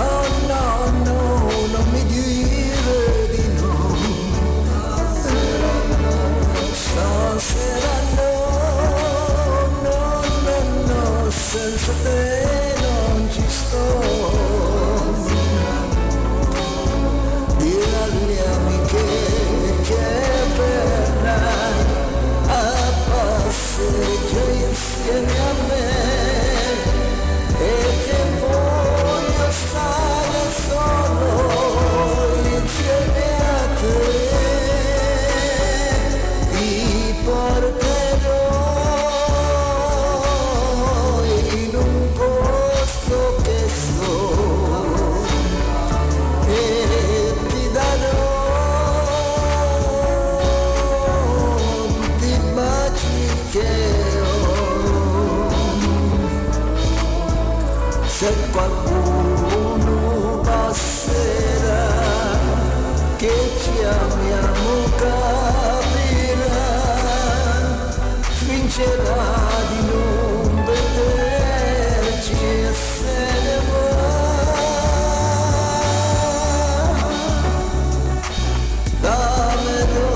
No, no, no, non mi dire di no. Stasera no, no, no, no, senza te non ci sto. Dire alle amiche che verrai a passeggiare insieme a me e che voglio stare solo insieme a te. Ti porterò in un posto che so e ti darò tutti i baci che ho. Se qualcuno passerà che ci amiamo capirà, fingerà di non vederci e se ne va. Dammelo,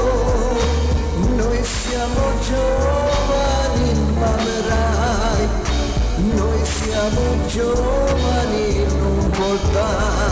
noi siamo giovani, mamerai, noi siamo giovani, non voltare